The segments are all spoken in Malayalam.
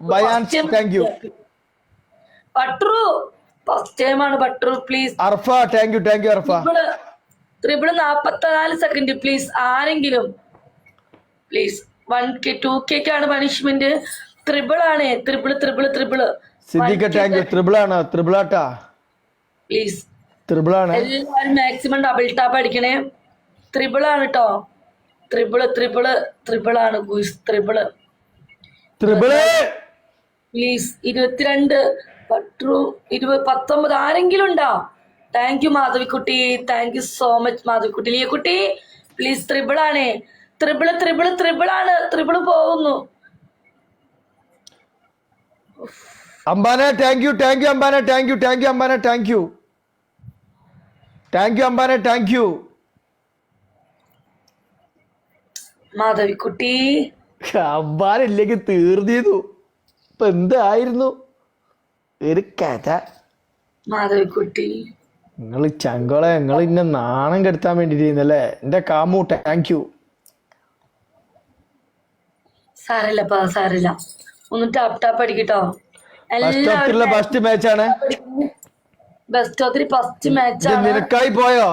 ബയാൻസ് താങ്ക് യു. ബട്ടറു ഫസ്റ്റ് ടൈമാണ് ബട്ടറു please. Arfa thank you Arfa. Triple 44 second please. ആരെങ്കിലും പ്ലീസ്. 1K 2K ആണ് പണിഷ്മെന്റ്. ത്രിബിൾ ആണ്. Triple Siddiqa thank you. ത്രിബിളാണ് ത്രിബിളാട്ടാ പ്ലീസ്. ത്രിബിളാണ്. എല്ലാവരും മാക്സിമം ഡബിൾ ടാപ്പ് അടിക്കണേ. ത്രിബിളാണ് കേട്ടോ. ത്രിബിളാണ് ഗുയിസ്. Triple please. 22 ബട്ടറു 19 ആരെങ്കിലും ഉണ്ടോ? Thank you Madhavikutty. Thank you so much Madhavikutty. Liyakutty please. ത്രിബിളാണ്. ത്രിബിളാണ്. ത്രിബിള് പോകുന്നു. അംബാനെ താങ്ക് യു അംബാനെ താങ്ക് യു അംബാനെ താങ്ക് യു അംബാനെ താങ്ക് യു. മാധവിക്കുട്ടി അമ്പാനില്ലെങ്കിൽ തീർന്നു. ഇപ്പൊ എന്തായിരുന്നു ഒരു കഥ. മാധവിക്കുട്ടി നിങ്ങൾ ചങ്കളെ നിങ്ങൾ ഇന്നെ നാണം കെടുത്താൻ വേണ്ടിട്ടല്ലേ എന്റെ കാമു. Thank you. സാരില്ല. ഒന്ന് ടാപ്പ് അടിക്കട്ടോ. ഫസ്റ്റ് മാച്ചാണ്. ബെസ്റ്റ് ഓഫ് 3 ഫസ്റ്റ് മാച്ചാണ്. നിനക്കായി പോയോ?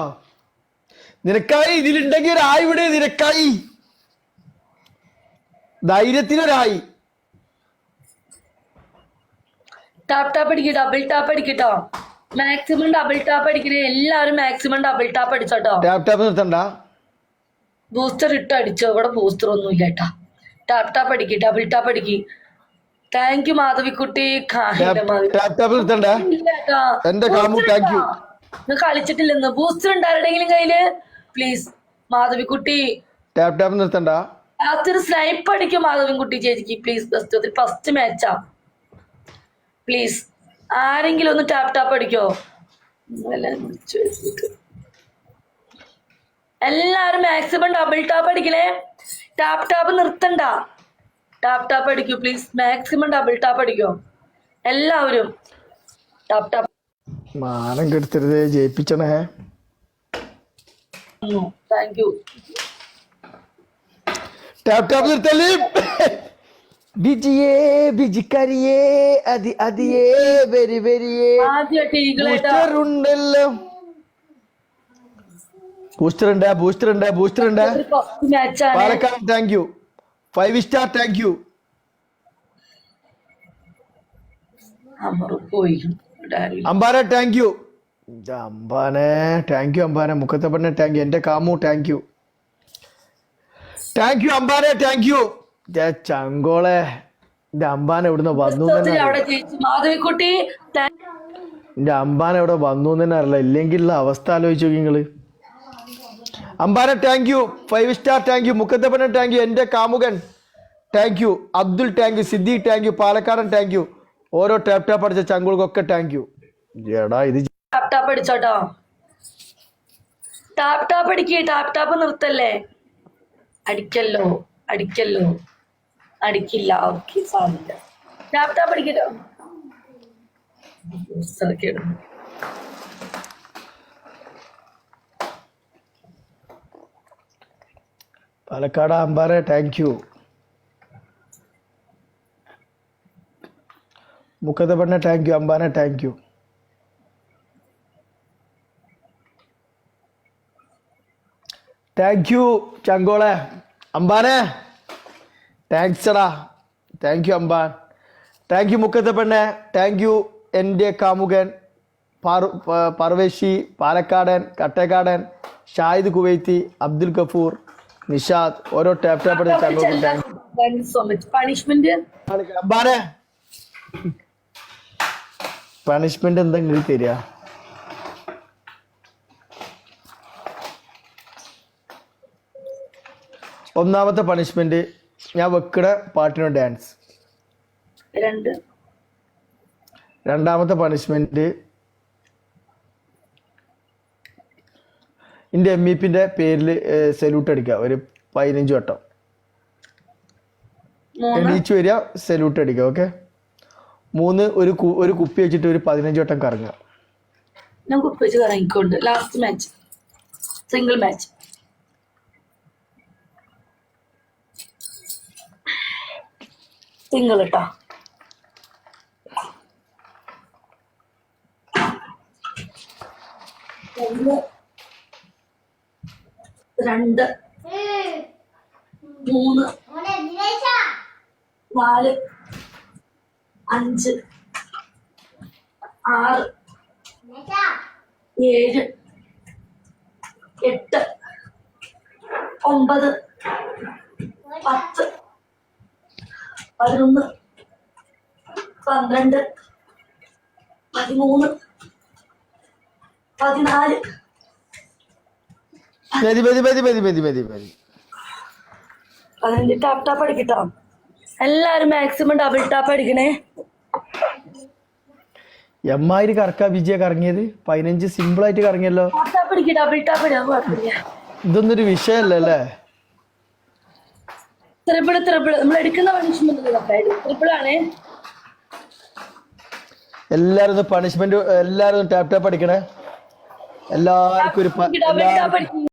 നിനക്കായി ഇതിലുണ്ടെങ്കിൽ ഒരായി ഇവിടെ. നിനക്കായി ധൈര്യത്തിനൊരായി. ടാപ്പ് അടിക്കുക. ഡബിൾ ടാപ്പ് അടിക്കട്ടോ. മാക്സിമം ഡബിൾ ടാപ്പ് അടിക്കണേ. എല്ലാവരും മാക്സിമം ഡബിൾ ടാപ്പ് അടിച്ചോട്ടോ. ടാപ്പ് നിർത്തണ്ട. ബൂസ്റ്റർ ഇട്ട് അടിച്ചോ. ഇവിടെ ബൂസ്റ്റർ ഒന്നും ഇല്ല കേട്ടാ. ടാപ്പ് അടിക്കുക. ഡബിൾ ടാപ്പ് അടിക്കുക. Thank you Madhavikutty. കളിച്ചിട്ടില്ലെന്ന്. ബൂസ്റ്റർ ഉണ്ടാരുടെങ്കിലും കയ്യില് പ്ലീസ്. മാധവിക്കുട്ടി നിർത്തണ്ട. ലാസ്റ്റ് സ്നൈപ്പ് അടിക്കും മാധവിക്കുട്ടി ചേച്ചിക്ക് പ്ലീസ്. First മാച്ചാ please. ആരെങ്കിലും ഒന്ന് ടാപ്പ് അടിക്കോ. എല്ലാരും മാക്സിമം ഡബിൾ ടാപ്പ് അടിക്കണേ. ടാപ്പ് നിർത്തണ്ട. ടാപ്പ് അടിക്കൂ പ്ലീസ്. മാക്സിമം ഡബിൾ ടാപ്പ് അടിക്കോ എല്ലാവരും. ടാപ്പ് മാനം കെടുത്തരുതേ. ജയിപ്പിച്ചണേ. Thank you. ടാപ്പ് നിർത്തല്ലേ. ബിജിയേ ബിജിക്കരിയേ അതിയേ വെരി വെരിയേ. ഉണ്ടല്ലോ. ബൂസ്റ്റർ ഉണ്ട്. Palakkad thank you. 5 star thank you. അംബാനെ താങ്ക് യു. അംബാനെ മുഖത്തെ പെണ്ണെ താങ്ക് യു. എന്റെ കാമു താങ്ക് യു അംബാനെ താങ്ക് യു. ചങ്കോളെ എന്റെ അംബാനെ എവിടുന്ന് വന്നു എന്റെ അംബാനെ എവിടെ വന്നു തന്നെ അറിയില്ല. ഇല്ലെങ്കിലുള്ള അവസ്ഥ ആലോചിച്ചു നോക്കി നിങ്ങള്. അംബാനെ thank you. 5 star thank you. മുക്കത്തപ്പന താങ്ക് യു. എന്റെ കാമുകൻ thank you. Abdul thank you. Siddique thank you. പാലക്കാടൻ താങ്ക് യു. ഓരോ ടാപ്പ് അടിച്ച ചങ്കുകൾക്കൊക്കെ താങ്ക് യു. എടാ ഇത് ടാപ്പ് അടിച്ചോട്ടോ. ടാപ്പ് അടിക്കേ. ടാപ്പ് നിർത്തല്ലേ. അടിക്കല്ലോ. അടിക്കില്ല. ഓക്കെ സാധില്ല. ടാപ്പ് അടിക്കട്ടോ. പാലക്കാട് അമ്പാറെ താങ്ക് യു. മുഖത്തപ്പണ്ണ താങ്ക് യു. അമ്പാനെ താങ്ക് യു. താങ്ക് യു ചങ്കോളെ. അമ്പാനെ താങ്ക്സ് എടാ. താങ്ക് യു അമ്പാൻ. താങ്ക് യു മുക്കത്തപ്പണ്ണെ. താങ്ക് യു എൻ്റെ കാമുകൻ പർവേശി പാലക്കാടൻ കട്ടേക്കാടൻ ഷാഹിദ് കുവൈത്തി അബ്ദുൽ ഗഫൂർ നിഷാദ്. ഓരോ ടാപ്പ് അമ്പാനെ പണിഷ്മെന്റ് എന്തെങ്കിലും തരിക. ഒന്നാമത്തെ പണിഷ്മെന്റ് ഞാൻ വെക്കണ പാട്ടിന് ഡാൻസ്. രണ്ടാമത്തെ പണിഷ്മെന്റ് എൻ്റെ MEPന്റെ പേരിൽ സല്യൂട്ട് അടിക്കുക ഒരു 15 വട്ടം. എണീച്ചു വരിക, സല്യൂട്ട് അടിക്കുക. ഓക്കെ. 3 ഒരു കുപ്പി വെച്ചിട്ട് ഒരു 15 വട്ടം കറങ്ങുക. ഞാൻ കുപ്പി വെച്ച് കറങ്ങിക്കൊണ്ട് last match single match. Single കേട്ടോ. ഒന്ന്, രണ്ട്, മൂന്ന്, നാല്, അഞ്ച്, ആറ്, ഏഴ്, എട്ട്, ഒമ്പത്, 10, 11, 12, 13, 14. മതി. അതിന്റെ ടാപ്പ് ടാപ്പ് അടിക്കട്ടോ. എല്ലാരും മാക്സിമം ഡബിൾ ടാപ്പ് അടിക്കണേ. എമ്മാതിരി കറക്കാ വിജയ കറങ്ങിയത് 15 സിമ്പിളായിട്ട് കറങ്ങിയല്ലോ. ടാപ്പ് ടാപ്പ് അടിക്കുക, ഡബിൾ ടാപ്പ് ഇടുക, കുഴപ്പമില്ല. ഇതൊന്നൊരു വിഷയല്ലേ? ത്രിപിള് നമ്മൾ എടുക്കുന്ന പണിഷ്മെന്റ് ട്രിപ്പിൾ ആണ്. എല്ലാരും പണിഷ്മെന്റ്, എല്ലാരും ടാപ്പ് ടാപ്പ് അടിക്കണേ. എല്ലാവർക്കും ഒരു ഡബിൾ ടാപ്പ് അടിക്കും.